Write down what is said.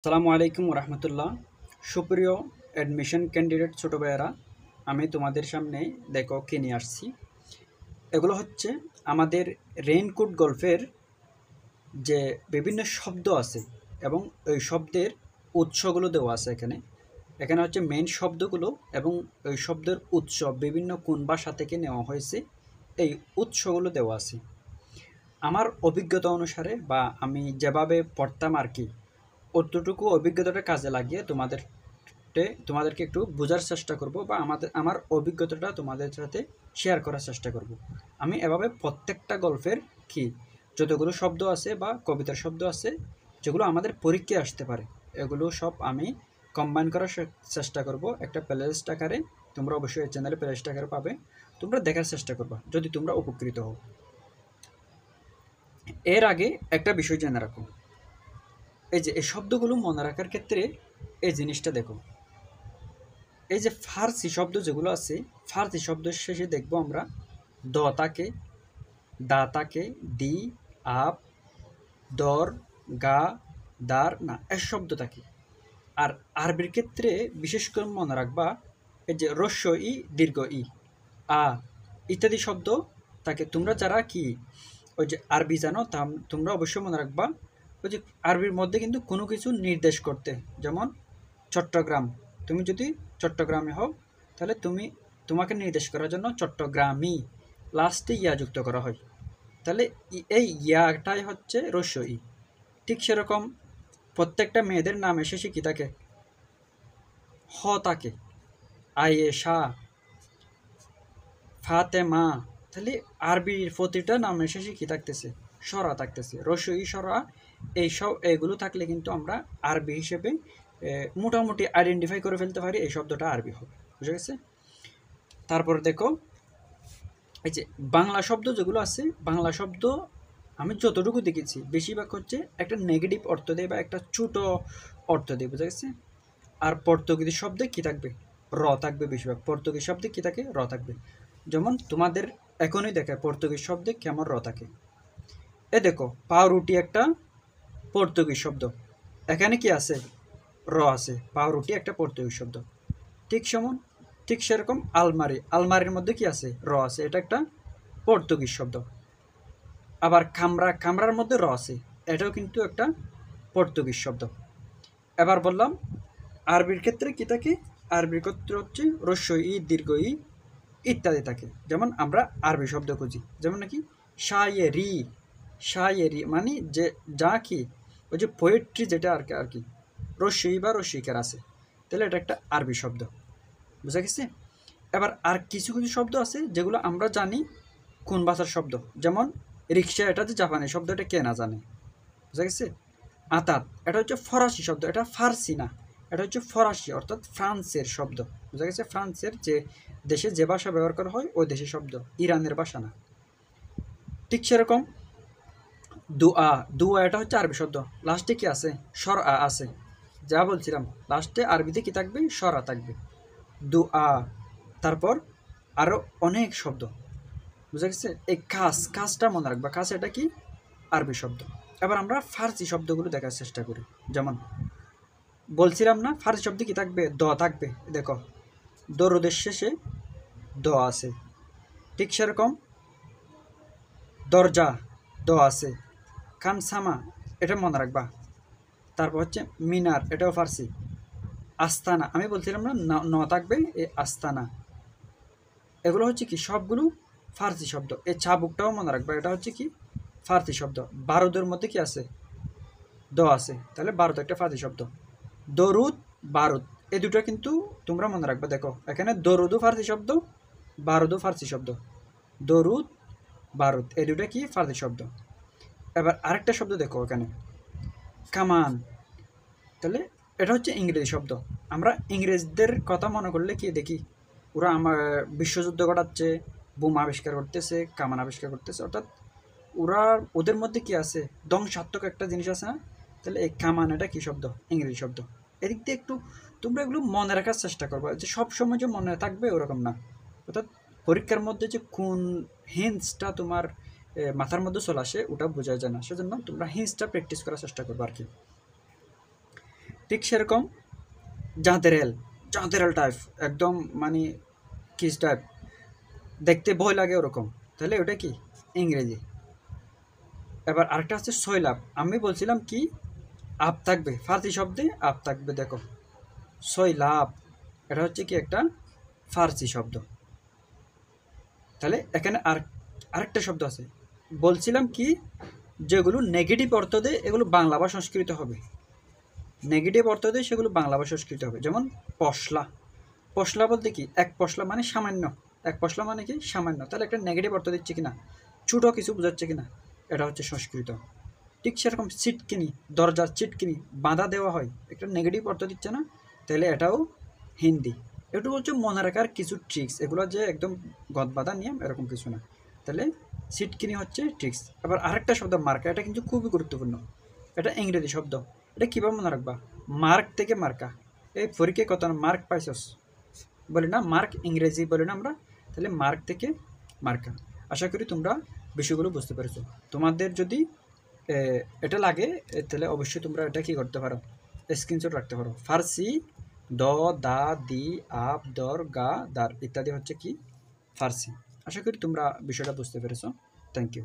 আসসালামু আলাইকুম রহমতুল্লাহ। সুপ্রিয় অ্যাডমিশন ক্যান্ডিডেট ছোটো ভাইয়েরা, আমি তোমাদের সামনে দেখো কি নিয়ে আসছি। এগুলো হচ্ছে আমাদের রেইনকোট গল্পের যে বিভিন্ন শব্দ আছে এবং ওই শব্দের উৎসগুলো দেওয়া আছে। এখানে এখানে হচ্ছে মেইন শব্দগুলো এবং ওই শব্দের উৎস বিভিন্ন কোন ভাষা থেকে নেওয়া হয়েছে, এই উৎসগুলো দেওয়া আছে। আমার অভিজ্ঞতা অনুসারে বা আমি যেভাবে পড়তাম আর কি, অতটুকু অভিজ্ঞতাটা কাজে লাগিয়ে তোমাদেরকে একটু বোঝার চেষ্টা করব বা আমার অভিজ্ঞতাটা তোমাদের সাথে শেয়ার করার চেষ্টা করব। আমি এভাবে প্রত্যেকটা গল্পের কি যতগুলো শব্দ আছে বা কবিতার শব্দ আছে যেগুলো আমাদের পরীক্ষায় আসতে পারে, এগুলো সব আমি কম্বাইন করার চেষ্টা করব একটা প্লেলিস্ট আকারে। তোমরা অবশ্যই এই চ্যানেলে প্লেলিস্ট আকারে পাবে, তোমরা দেখার চেষ্টা করবা যদি তোমরা উপকৃত হও। এর আগে একটা বিষয় জেনে রাখো, এই যে এই শব্দগুলো মনে রাখার ক্ষেত্রে এই জিনিসটা দেখো। এই যে ফার্সি শব্দ যেগুলো আছে, ফার্সি শব্দের শেষে দেখবো আমরা দ থাকে, দা থাকে, দি, আপ, দর, গা, দার, না এর শব্দ থাকে। আর আরবির ক্ষেত্রে বিশেষ করে মনে রাখবা এই যে হ্রস্ব ই, দীর্ঘ ই, আ ইত্যাদি শব্দ থাকে। তোমরা যারা কি ওই যে আরবি জানো তোমরা অবশ্যই মনে রাখবা ওই যে আরবির মধ্যে কিন্তু কোনো কিছু নির্দেশ করতে, যেমন চট্টগ্রাম, তুমি যদি চট্টগ্রামে হও তাহলে তোমাকে নির্দেশ করার জন্য চট্টগ্রামী লাস্টে ইয়া যুক্ত করা হয়, তাহলে এই ইয়াটাই হচ্ছে হ্রস্ব ই। ঠিক সেরকম প্রত্যেকটা মেয়েদের নামে শেষে কী থাকে? হ থাকে। আয়েশা, ফাতেমা, তাহলে আরবির প্রতিটা নামের শেষে কী থাকতেছে? সরা থাকতেছে, হ্রস্ব ই সরা। এগুলো থাকলে কিন্তু আমরা আরবি হিসেবে মোটামুটি আইডেন্টিফাই করে ফেলতে পারি এই শব্দটা আরবি হবে। বুঝে গেছে? তারপর দেখো এই যে বাংলা শব্দ যেগুলো আছে, বাংলা শব্দ আমি যতটুকু দেখেছি বেশিরভাগ হচ্ছে একটা নেগেটিভ অর্থ দেয় বা একটা ছোট অর্থ দেয়। বুঝা গেছে? আর পর্তুগিজ শব্দে কী থাকবে? র থাকবে। বেশিরভাগ পর্তুগিজ শব্দে কী থাকে? র থাকবে। যেমন তোমাদের এখনই দেখায় পর্তুগিজ শব্দে কেমন র থাকে। এ দেখো পাউরুটি একটা পর্তুগিজ শব্দ, এখানে কি আছে? র আছে। পাউরুটি একটা পর্তুগিজ শব্দ। ঠিক সেরকম আলমারি, আলমারির মধ্যে কি আছে? র আছে, এটা একটা পর্তুগিজ শব্দ। আবার কামরা, কামরার মধ্যে র আছে, এটাও কিন্তু একটা পর্তুগিজ শব্দ। এবার বললাম আরবির ক্ষেত্রে কি থাকে? আরবির ক্ষেত্রে হচ্ছে হ্রস্ব ই, দীর্ঘ ই ইত্যাদি থাকে। যেমন আমরা আরবি শব্দ খুঁজি, যেমন নাকি শায়েরি, শায়েরি মানে যে যা কি ওই যে পোয়েট্রি যেটা আর কি হ্রস্ব ই বা হ্রস্বইকার আছে, তাহলে এটা একটা আরবি শব্দ। বুঝা গেছে? এবার আর কিছু কিছু শব্দ আছে যেগুলো আমরা জানি কোন ভাষার শব্দ, যেমন রিক্সা, এটা যে জাপানি শব্দ, এটা কে না জানে? বুঝা গেছে? আতাত, এটা হচ্ছে ফরাসি শব্দ, এটা ফার্সি না, এটা হচ্ছে ফরাসি অর্থাৎ ফ্রান্সের শব্দ। বুঝা গেছে? ফ্রান্সের যে দেশে যে ভাষা ব্যবহার করা হয় ওই দেশের শব্দ, ইরানের ভাষা না। ঠিক সেরকম দুআ, দুআ এটা হচ্ছে আরবি শব্দ, লাস্টে কি আছে? সর আ আছে। যা বলছিলাম লাস্টে আরবিতে কি থাকবে? সরা থাকবে। দুআ। তারপর আরও অনেক শব্দ। বুঝা গেছে? এই কাজটা মনে রাখবা, কাজ এটা কি? আরবি শব্দ। এবার আমরা ফার্সি শব্দগুলো দেখার চেষ্টা করি। যেমন বলছিলাম না ফার্সি শব্দে কি থাকবে? দ থাকবে। দেখো দরুদের শেষে দ আছে। ঠিক সেরকম দরজা, দ আছে। খানসামা, এটা মনে রাখবা। তারপর হচ্ছে মিনার, এটাও ফার্সি। আস্তানা, আমি বলছিলাম না ন থাকবে, এই আস্তানা। এগুলো হচ্ছে কি সবগুলো ফার্সি শব্দ। এই চাবুকটাও মনে রাখবা, এটা হচ্ছে কি? ফার্সি শব্দ। বারুদের মধ্যে কি আছে? দ আছে, তাহলে বারুদ একটা ফার্সি শব্দ। দরুদ, বারুদ, এই দুটো কিন্তু তোমরা মনে রাখবে। দেখো এখানে দরুদও ফার্সি শব্দ, বারুদও ফার্সি শব্দ। দরুদ, বারুদ এই দুটো কি? ফার্সি শব্দ। এবার আরেকটা শব্দ দেখো এখানে, কামান, তাহলে এটা হচ্ছে ইংরেজি শব্দ। আমরা ইংরেজদের কথা মনে করলে কি দেখি? ওরা আমার বিশ্বযুদ্ধ ঘটাচ্ছে, বোম আবিষ্কার করতেছে, কামান আবিষ্কার করতেছে, অর্থাৎ ওদের মধ্যে কি আছে? ধ্বংসাত্মক একটা জিনিস আছে না? তাহলে এই কামান এটা কী শব্দ? ইংরেজি শব্দ। এদিক দিয়ে একটু তোমরা এগুলো মনে রাখার চেষ্টা করবে, যে সবসময় যে মনে থাকবে ওরকম না। অর্থাৎ পরীক্ষার মধ্যে যে কোন হিন্টসটা তোমার মাথার মধ্যে চলে আসে ওটা বোঝা যায় না, সেজন্য তোমরা হিন্টসটা প্র্যাকটিস করার চেষ্টা করবে আর কি। ঠিক সেরকম জাঁতেরেল টাইপ, একদম মানে কিস টাইপ, দেখতে ভয় লাগে ওরকম, তাহলে ওটা কি ইংরেজি। এবার আরেকটা হচ্ছে সয়লাভ। আমি বলছিলাম কি আপ থাকবে, ফার্সি শব্দে আপ থাকবে, দেখো সয়লাভ, এটা হচ্ছে কি একটা ফার্সি শব্দ। তাহলে এখানে আরেকটা শব্দ আছে, বলছিলাম কি যেগুলো নেগেটিভ অর্থ দেয় এগুলো বাংলা বা সংস্কৃত হবে, নেগেটিভ অর্থ দেয় সেগুলো বাংলা বা সংস্কৃত হবে। যেমন পশলা, পশলা বলতে কি এক পশলা মানে সামান্য, এক পশলা মানে কি সামান্য, তাহলে একটা নেগেটিভ অর্থ দিচ্ছে কিনা, ছোটো কিছু বোঝাচ্ছে কিনা, এটা হচ্ছে সংস্কৃত। ঠিক সেরকম চিটকিনি, দরজার চিটকিনি বাঁধা দেওয়া হয়, একটা নেগেটিভ অর্থ দিচ্ছে না, তাহলে এটাও হিন্দি। একটু হচ্ছে মনে রাখার কিছু ট্রিক্স, এগুলো যে একদম গদ বাঁধা নিয়ম এরকম কিছু না। তাহলে সিটকিনি হচ্ছে ট্রিক্স। আবার আরেকটা শব্দ মার্কা, এটা কিন্তু খুবই গুরুত্বপূর্ণ, এটা ইংরেজি শব্দ। এটা কীভাবে মনে রাখবা, মার্ক থেকে মার্কা, এই পরীক্ষায় কত মার্ক পাইছস বলি না, মার্ক ইংরেজি বলি না আমরা, তাহলে মার্ক থেকে মার্কা। আশা করি তোমরা বিষয়গুলো বুঝতে পেরেছো। তোমাদের যদি এটা লাগে তাহলে অবশ্যই তোমরা এটা কী করতে পারো, স্ক্রিনশট রাখতে পারো। ফার্সি দ, দা, দি, আপ, দর, গা, দার ইত্যাদি হচ্ছে কি ফার্সি। আশা করি তোমরা বিষয়টা বুঝতে পেরেছো। Thank you.